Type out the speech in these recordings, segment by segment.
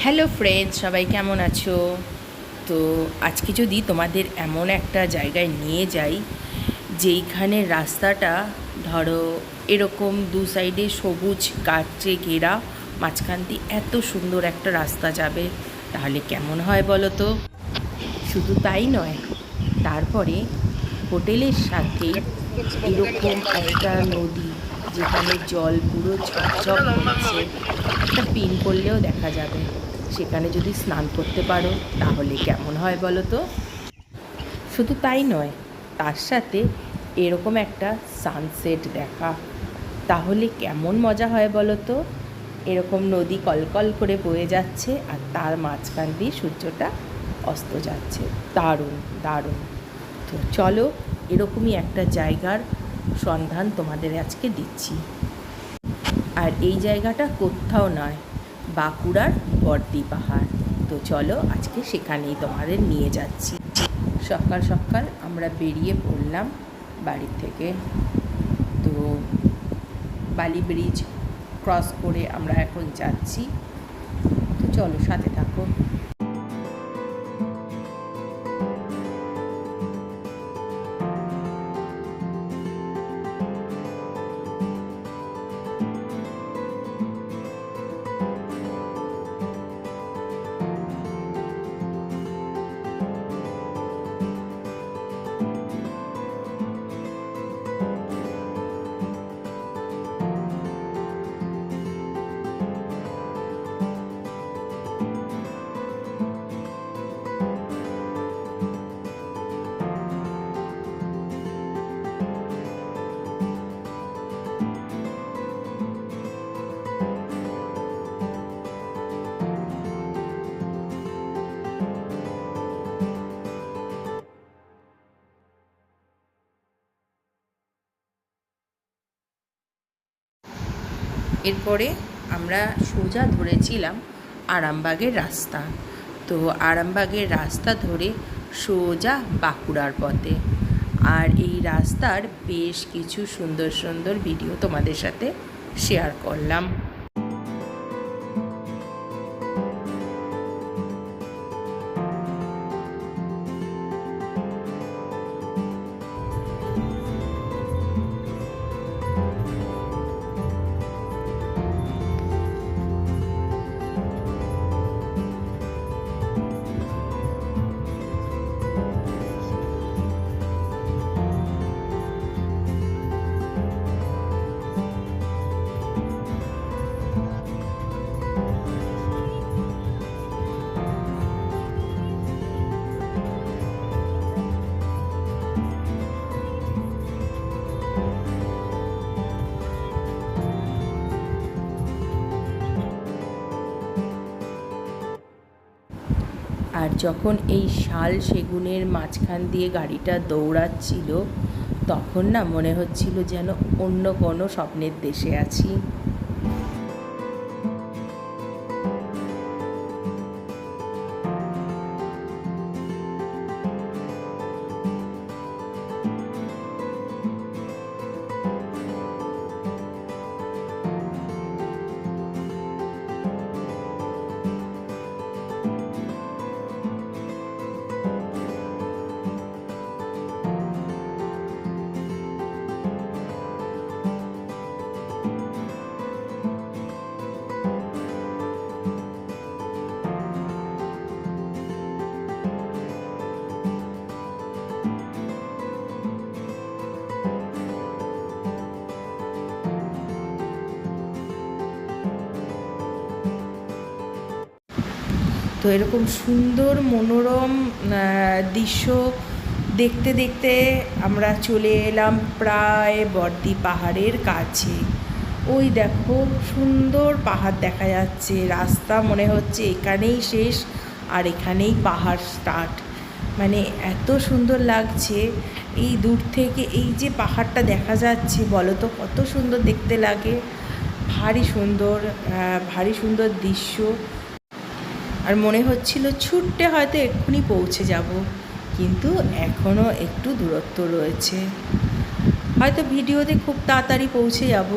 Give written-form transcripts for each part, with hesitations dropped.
Hello friends, সবাই কেমন আছো? তো আজকে যদি তোমাদের এমন একটা জায়গায় নিয়ে যাই যেইখানে রাস্তাটা ধরো এরকম দু সাইডে সবুজ গাছে ঘেরা, মাঝখান দিয়ে এত সুন্দর একটা রাস্তা যাবে, তাহলে কেমন হয় বলো তো? শুধু তাই নয়, তারপরে হোটেলের সাথেই এরকম একটা নদী যেখানে জল পুরো ঝকঝক করছে, একটা পিন করলেও দেখা যাবে। সেখানে যদি স্নান করতে পারো তাহলে কেমন হয় বলো তো? শুধু তাই নয়, তার সাথে এরকম একটা সানসেট দেখা, তাহলে কেমন মজা হয় বলো তো? এরকম নদী কলকল করে বয়ে যাচ্ছে আর তার মাঝখান দিয়ে সূর্যটা অস্ত যাচ্ছে, দারুণ দারুণ। তো চলো, এরকমই একটা জায়গার সন্ধান তোমাদের আজকে দিচ্ছি। আর এই জায়গাটা কোথাও নয়, বাঁকুড়ার বর্দি পাহাড়। তো চলো আজকে সেখানেই তোমাদের নিয়ে যাচ্ছি। সকাল সকাল আমরা বেরিয়ে পড়লাম বাড়ি থেকে। তো বালি ব্রিজ ক্রস করে আমরা এখন যাচ্ছি। তো চলো, সাথে থাকো। এরপরে আমরা সোজা ধরেছিলাম আরামবাগের রাস্তা। তো আরামবাগের রাস্তা ধরে সোজা বাঁকুড়ার পথে। আর এই রাস্তার বেশ কিছু সুন্দর সুন্দর ভিডিও তোমাদের সাথে শেয়ার করলাম। আর যখন এই শাল সেগুনের মাঝখান দিয়ে গাড়িটা দৌড়াচ্ছিল, তখন না মনে হচ্ছিল যেন অন্য কোনো স্বপ্নের দেশে আছি। তো এরকম সুন্দর মনোরম দৃশ্য দেখতে দেখতে আমরা চলে এলাম প্রায় বর্দি পাহাড়ের কাছে। ওই দেখো, সুন্দর পাহাড় দেখা যাচ্ছে, রাস্তা মনে হচ্ছে এখানেই শেষ আর এখানেই পাহাড় স্টার্ট। মানে এত সুন্দর লাগছে এই দূর থেকে, এই যে পাহাড়টা দেখা যাচ্ছে, বলো তো কত সুন্দর দেখতে লাগে। ভারী সুন্দর, ভারী সুন্দর দৃশ্য। আর মনে হচ্ছিল ছুটতে হয়তো এক্ষুনি পৌঁছে যাব, কিন্তু এখনও একটু দূরত্ব রয়েছে। হয়তো ভিডিওতে খুব তাড়াতাড়ি পৌঁছে যাব,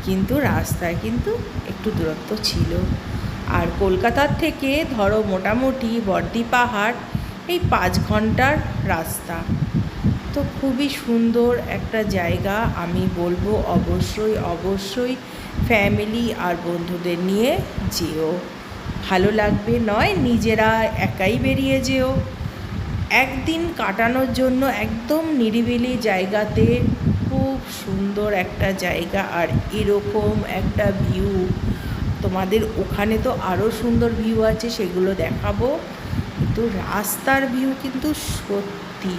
কিন্তু রাস্তায় কিন্তু একটু দূরত্ব ছিল। আর কলকাতার থেকে ধরো মোটামুটি বর্দি পাহাড় এই 5 ঘন্টার রাস্তা। তো খুবই সুন্দর একটা জায়গা, আমি বলবো অবশ্যই অবশ্যই ফ্যামিলি আর বন্ধুদের নিয়ে যেও, ভালো লাগবে। নয় নিজেরা একাই বেরিয়ে যেও, একদিন কাটানোর জন্য একদম নিরিবিলি জায়গাতে, খুব সুন্দর একটা জায়গা। আর এরকম একটা ভিউ তোমাদের ওখানে তো আরও সুন্দর ভিউ আছে, সেগুলো দেখাবো, কিন্তু রাস্তার ভিউ কিন্তু সত্যি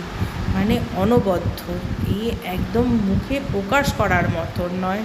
মানে অনবদ্য, এই একদম মুখে প্রকাশ করার মতন নয়।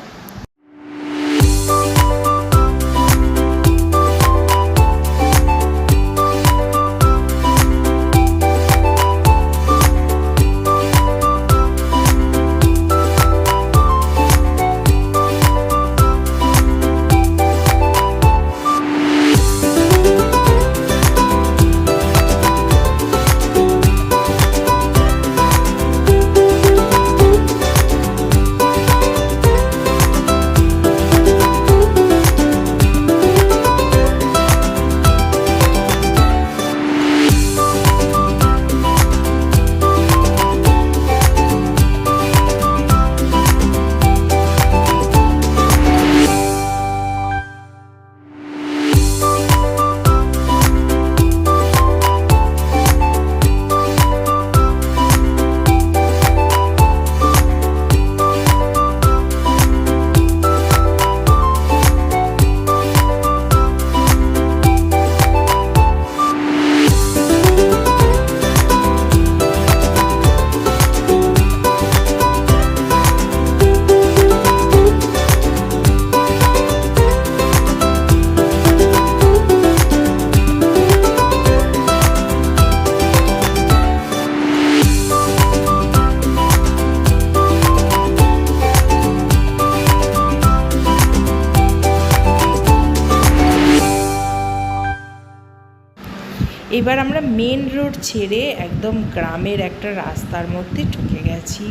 এবার আমরা মেন রোড ছেড়ে একদম গ্রামের একটা রাস্তার মধ্যে ঢুকে গেছি।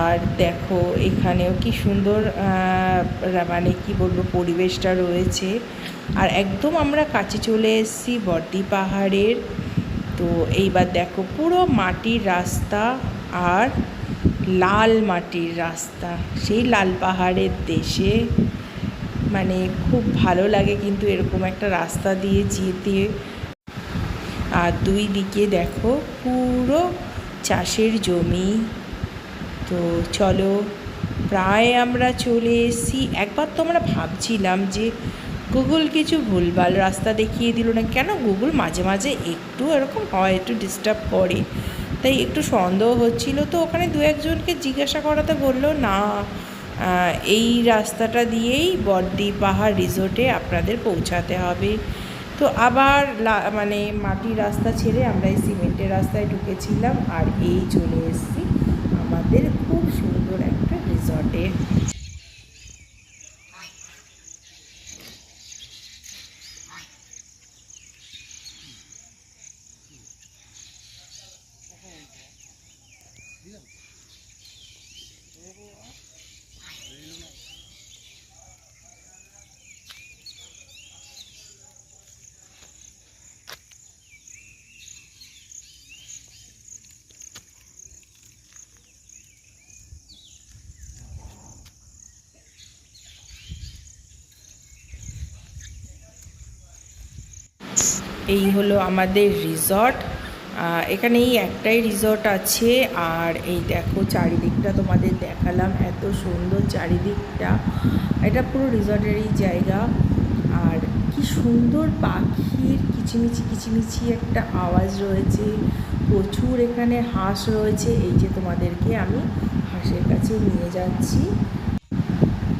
আর দেখো এখানেও কি সুন্দর মানে কি বলবো পরিবেশটা রয়েছে। আর একদম আমরা কাছে চলে এসেছি বর্দি পাহাড়ের। তো এইবার দেখো পুরো মাটির রাস্তা আর লাল মাটির রাস্তা, সেই লাল পাহাড়ের দেশে, মানে খুব ভালো লাগে কিন্তু এরকম একটা রাস্তা দিয়ে যেতে। আর দুই দিকে দেখো পুরো চাষের জমি। তো চলো প্রায় আমরা চলে এসেছি। একবার তো আমরা ভাবছিলাম যে গুগল কিছু ভুলভাল রাস্তা দেখিয়ে দিল না কেন, গুগল মাঝে মাঝে একটু এরকম হয়, একটু ডিস্টার্ব করে, তাই একটু সন্দেহ হচ্ছিল। তো ওখানে দু একজনকে জিজ্ঞাসা করাতে বললো না এই রাস্তাটা দিয়েই বর্দি পাহাড় রিসোর্টে আপনাদের পৌঁছাতে হবে। তো আবার মানে মাটির রাস্তা ছেড়ে আমরা এই সিমেন্টের রাস্তায় ঢুকেছিলাম, আর এই চলে এসেছি আমাদের খুব সুন্দর একটা রিসর্টে। এই হলো আমাদের রিসর্ট। এখানে এই একটাই রিসর্ট আছে। আর এই দেখো চারিদিকটা তোমাদের দেখালাম, এত সুন্দর চারিদিকটা, এটা পুরো রিসর্টেরই জায়গা। আর কি সুন্দর পাখির কিচিমিচি কিচিমিচি একটা আওয়াজ রয়েছে, প্রচুর এখানে হাঁস রয়েছে। এই যে তোমাদেরকে আমি হাঁসের কাছে নিয়ে যাচ্ছি,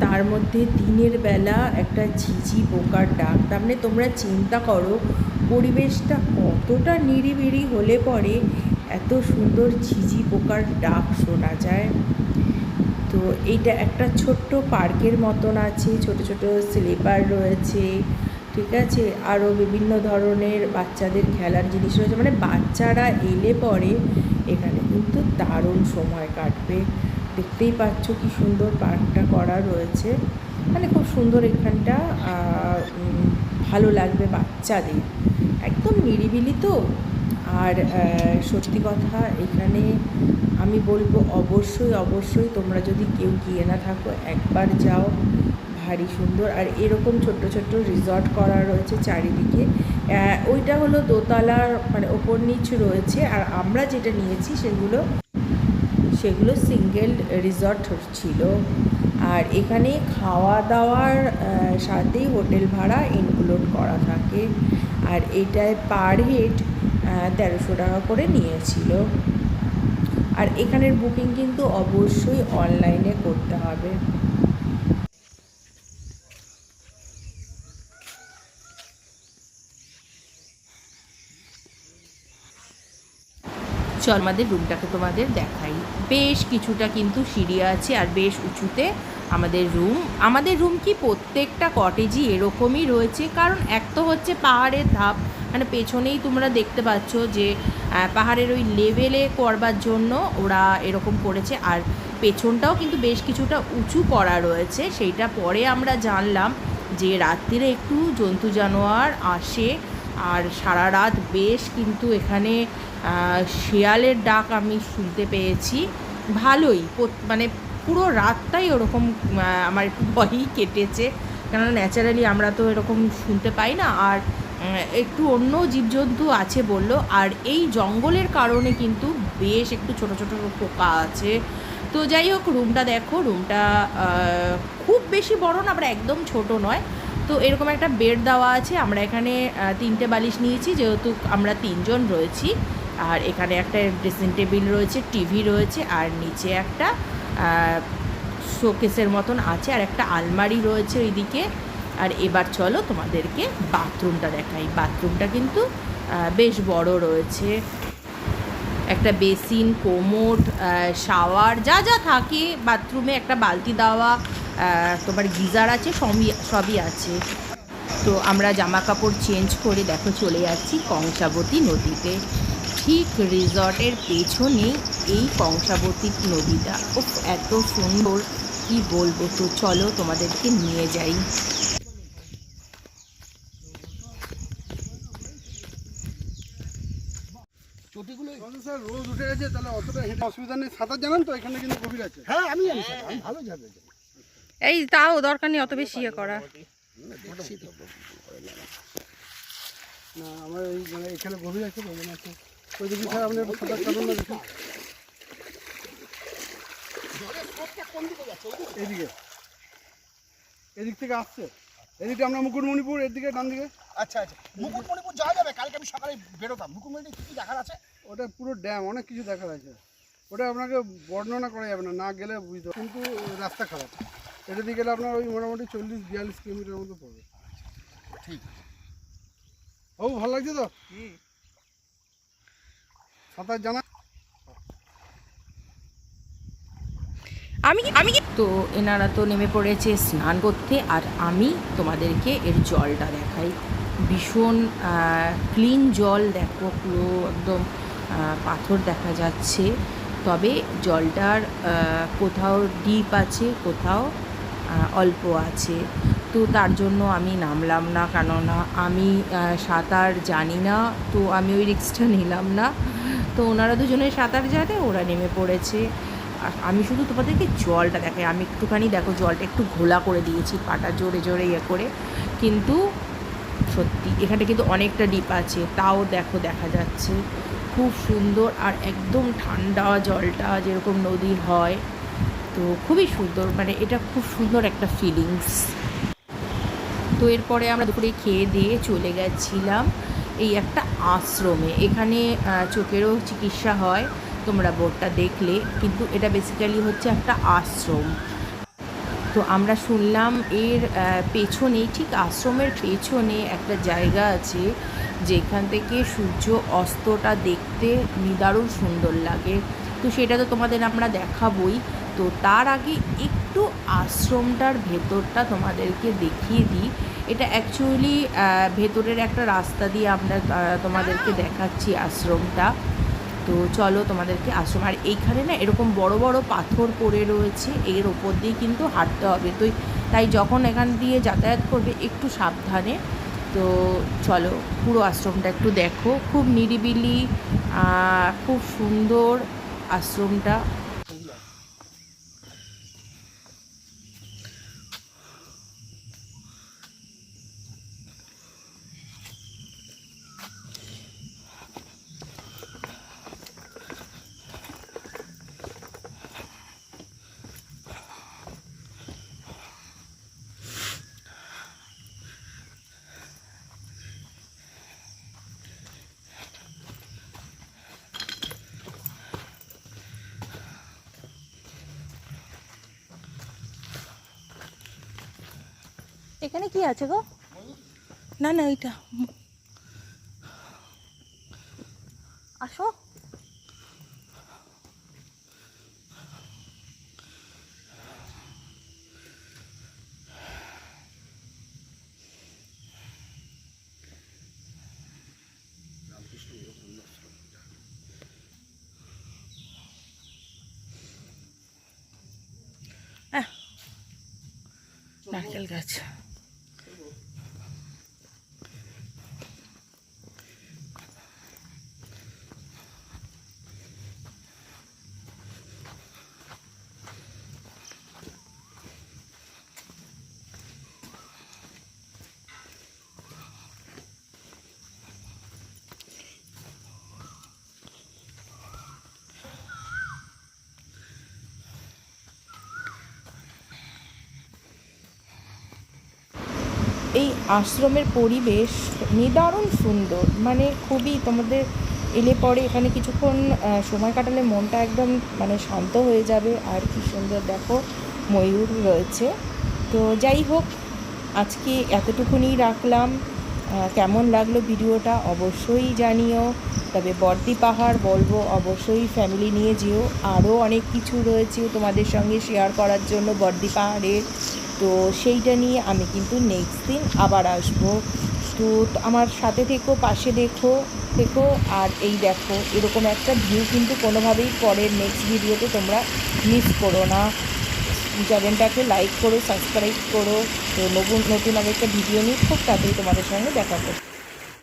তার মধ্যে দিনের বেলা একটা ঝিঝি পোকার ডাক, তার মানে তোমরা চিন্তা করো পরিবেশটা কতটা নিরিবিলি হলে পরে এত সুন্দর ঝিঝি পোকার ডাক শোনা যায়। তো এইটা একটা ছোট্ট পার্কের মতন আছে, ছোট ছোট স্লিপার রয়েছে, ঠিক আছে, আরও বিভিন্ন ধরনের বাচ্চাদের খেলার জিনিস রয়েছে। মানে বাচ্চারা এলে পরে এখানে কিন্তু দারুণ সময় কাটবে। দেখতেই পাচ্ছ কি সুন্দর পার্কটা করা রয়েছে, মানে খুব সুন্দর এখানটা, ভালো লাগবে বাচ্চাদের, একদম নিরিবিলি তো। আর সত্যি কথা এখানে আমি বলবো অবশ্যই অবশ্যই তোমরা যদি কেউ গিয়ে না থাকো একবার যাও, ভারী সুন্দর। আর এরকম ছোট্ট ছোট্ট রিসর্ট করা রয়েছে চারিদিকে। ওইটা হলো দোতলার মানে ওপর নিচ রয়েছে, আর আমরা যেটা নিয়েছি সেগুলো সিঙ্গেল রিসর্ট ছিল। আর এখানে খাওয়া দাওয়ার সাথেই হোটেল ভাড়া ইনক্লুড করা থাকে। আর এটায় পার হেড 1300 টাকা করে নিয়েছিল। আর এখানের বুকিং কিন্তু অবশ্যই অনলাইনে করতে হবে। চল আমাদের রুমটাকে তোমাদের দেখাই। বেশ কিছুটা কিন্তু সিঁড়ি আছে আর বেশ উঁচুতে আমাদের রুম কি প্রত্যেকটা কটেজই এরকমই রয়েছে, কারণ এক তো হচ্ছে পাহাড়ের ধাপ, মানে পেছনেই তোমরা দেখতে পাচ্ছ যে পাহাড়ের ওই লেভেলে করবার জন্য ওরা এরকম করেছে। আর পেছনটাও কিন্তু বেশ কিছুটা উঁচু করা রয়েছে। সেইটা পরে আমরা জানলাম যে রাত্রিরে একটু জন্তু জানোয়ার আসে, আর সারা রাত বেশ কিন্তু এখানে শেয়ালের ডাক আমি শুনতে পেয়েছি ভালোই। মানে পুরো রাতটাই ওরকম আমার একটু ভয়ই কেটেছে, কেননা ন্যাচারালি আমরা তো এরকম শুনতে পাই না। আর একটু অন্য জীবজন্তু আছে বলল। আর এই জঙ্গলের কারণে কিন্তু বেশ একটু ছোট ছোট পোকা আছে। তো যাই হোক, রুমটা দেখো, রুমটা খুব বেশি বড় না, আবার একদম ছোট নয়। তো এরকম একটা বেড দেওয়া আছে। আমরা এখানে 3টে বালিশ নিয়েছি, যেহেতু আমরা 3 জন রয়েছি। আর এখানে একটা ড্রেসিং টেবিল রয়েছে, টিভি রয়েছে, আর নিচে একটা শোকেসের মতন আছে, আর একটা আলমারি রয়েছে ওইদিকে। আর এবার চলো তোমাদেরকে বাথরুমটা দেখাই। বাথরুমটা কিন্তু বেশ বড় রয়েছে, একটা বেসিন, কোমোড, শাওয়ার যা যা থাকে বাথরুমে, একটা বালতি দেওয়া, তোমার গিজার আছে, সবই আছে। তো আমরা জামা কাপড় চেঞ্জ করে দেখো চলে যাচ্ছি কংসাবতী নদীতে। ঠিক রিসর্টের পেছনেই এই কংসাবতী নদীটা। ওহ, এত সুন্দর কি বলবো। তো চলো তোমাদেরকে নিয়ে যাই। চটিগুলো স্যার রোজ উঠে গেছে, তাহলে অতটা হেঁটে অসুবিধা নেই। সাঁতার জানেন তো, এখানে কিন্তু গভীর আছে। হ্যাঁ আমি জানি স্যার, আমি ভালো যাবে। এই তাও দরকার নেই অত বেশি ইয়ে করা। না আমার এই মানে এখানে গভীর আছে তো, মানে আছে ওই দেখি স্যার আপনি সাঁতার কাটুন না দেখি। এইদিকে এদিক থেকে আসছে, এদিকে আমরা মুকুটমণিপুর, এদিকে ডান দিকে। আচ্ছা আচ্ছা, মুকুটমণিপুর যাওয়া যাবে? কালকে আমি সকালে বেরোতাম। মুকুটমণিপুর কী দেখার আছে? ওটা পুরো ড্যাম, অনেক কিছু দেখার আছে। ওটা আপনাকে বর্ণনা করা যাবে না, না গেলে বুঝতে। কিন্তু রাস্তা খারাপ, এটা দিয়ে গেলে আপনার ওই মোটামুটি 40-42 কিলোমিটার মতো পড়বে। ঠিক ও ভালো লাগছে তো? সাঁতার জানা? আমি তো এনারা তো নেমে পড়েছে স্নান করতে, আর আমি তোমাদেরকে এর জলটা দেখাই। ভীষণ ক্লিন জল, দেখো পুরো একদম পাথর দেখা যাচ্ছে। তবে জলটার কোথাও ডিপ আছে, কোথাও অল্প আছে। তো তার জন্য আমি নামলাম না, কেননা আমি সাঁতার জানি না। তো আমি ওই রিস্কটা নিলাম না। তো ওনারা দুজনে সাঁতার জানে, ওরা নেমে পড়েছে। আর আমি শুধু তোমাদেরকে জলটা দেখাই। আমি একটুখানি দেখো জলটা একটু ঘোলা করে দিয়েছি, পাটা জোরে জোরে ইয়ে করে। কিন্তু সত্যি এখানে কিন্তু অনেকটা ডিপ আছে, তাও দেখো দেখা যাচ্ছে। খুব সুন্দর, আর একদম ঠান্ডা জলটা, যেরকম নদীর হয়। তো খুবই সুন্দর, মানে এটা খুব সুন্দর একটা ফিলিংস। তো এরপরে আমরা দুপুরে খেয়ে দিয়ে চলে গেছিলাম এই একটা আশ্রমে। এখানে চোখেরও চিকিৎসা হয়, তোমরা বোর্ডটা দেখলে। কিন্তু এটা বেসিক্যালি হচ্ছে একটা আশ্রম। তো আমরা শুনলাম এর পেছনেই, ঠিক আশ্রমের পেছনে একটা জায়গা আছে, যেখান থেকে সূর্য অস্তটা দেখতে নিদারুণ সুন্দর লাগে। তো সেটা তো তোমাদের আমরা দেখাবই। তো তার আগে একটু আশ্রমটার ভেতরটা তোমাদেরকে দেখিয়ে দিই। এটা অ্যাকচুয়ালি ভেতরের একটা রাস্তা দিয়ে আমরা তোমাদেরকে দেখাচ্ছি আশ্রমটা। তো চলো তোমাদেরকে আশ্রম। আর এইখানে না এরকম বড় বড় পাথর পড়ে রয়েছে, এর ওপর দিয়ে কিন্তু হাঁটতে হবে। তো তাই যখন এখান দিয়ে যাতায়াত করবে একটু সাবধানে। তো চলো পুরো আশ্রমটা একটু দেখো, খুব নিরিবিলি, খুব সুন্দর আশ্রমটা। এখানে কি আছে গো? না না ওইটা আসো। নারকেল গাছ। এই আশ্রমের পরিবেশ নিদারুণ সুন্দর, মানে খুবই, তোমাদের এলে পরে এখানে কিছুক্ষণ সময় কাটালে মনটা একদম মানে শান্ত হয়ে যাবে। আর কি সুন্দর দেখো ময়ূর রয়েছে। তো যাই হোক, আজকে এতটুকুনি রাখলাম। কেমন লাগলো ভিডিওটা অবশ্যই জানিও। তবে বর্দি পাহাড় বলবো অবশ্যই ফ্যামিলি নিয়ে যেও, আরও অনেক কিছু রয়েছে তোমাদের সঙ্গে শেয়ার করার জন্য বর্দি পাহাড়ের। তো সেইটা নিয়ে আমি কিন্তু নেক্সট দিন আবার আসবো। তো আমার সাথে থেকো, পাশে থেকো। আর এই দেখো এরকম একটা ভিউ কিন্তু কোনোভাবেই পরের নেক্সট ভিডিওতে তোমরা মিস করো না। চ্যানেলটাকে লাইক করো, সাবস্ক্রাইব করো। তো নতুন আরেকটা ভিডিও নিয়ে খুব তাড়াতাড়ি তোমাদের সঙ্গে দেখা করো।